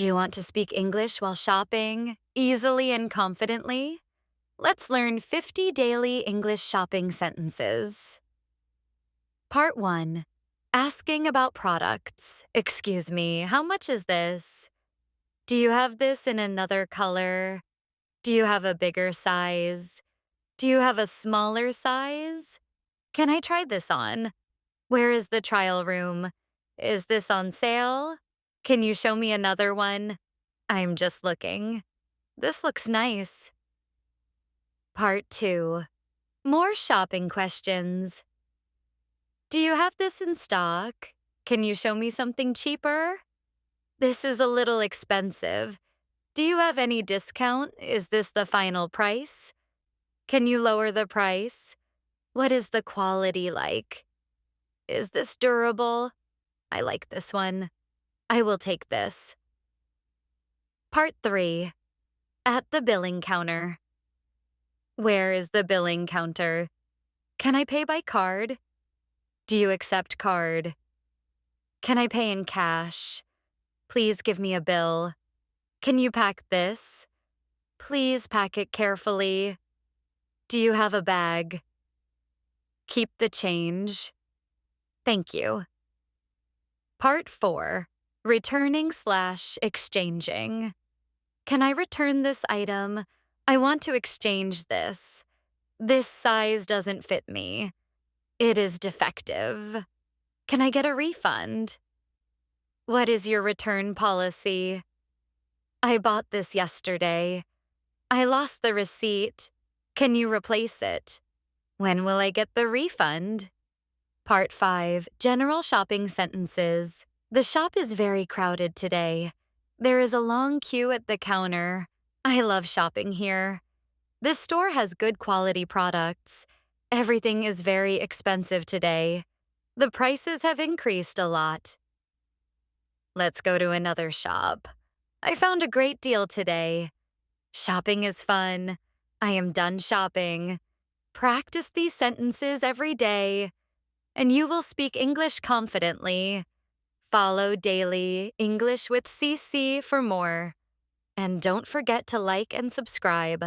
Do you want to speak English while shopping, easily and confidently? Let's learn 50 daily English shopping sentences. Part 1. Asking about products. Excuse me, how much is this? Do you have this in another color? Do you have a bigger size? Do you have a smaller size? Can I try this on? Where is the trial room? Is this on sale? Can you show me another one? I'm just looking. This looks nice. Part 2. More shopping questions. Do you have this in stock? Can you show me something cheaper? This is a little expensive. Do you have any discount? Is this the final price? Can you lower the price? What is the quality like? Is this durable? I like this one. I will take this. Part 3. At the billing counter. Where is the billing counter? Can I pay by card? Do you accept card? Can I pay in cash? Please give me a bill. Can you pack this? Please pack it carefully. Do you have a bag? Keep the change. Thank you. Part 4. Returning/exchanging. Can I return this item? I want to exchange this. This size doesn't fit me. It is defective. Can I get a refund? What is your return policy? I bought this yesterday. I lost the receipt. Can you replace it? When will I get the refund? Part 5. General shopping sentences. The shop is very crowded today. There is a long queue at the counter. I love shopping here. This store has good quality products. Everything is very expensive today. The prices have increased a lot. Let's go to another shop. I found a great deal today. Shopping is fun. I am done shopping. Practice these sentences every day, and you will speak English confidently. Follow daily English with Sisi for more. And don't forget to like and subscribe.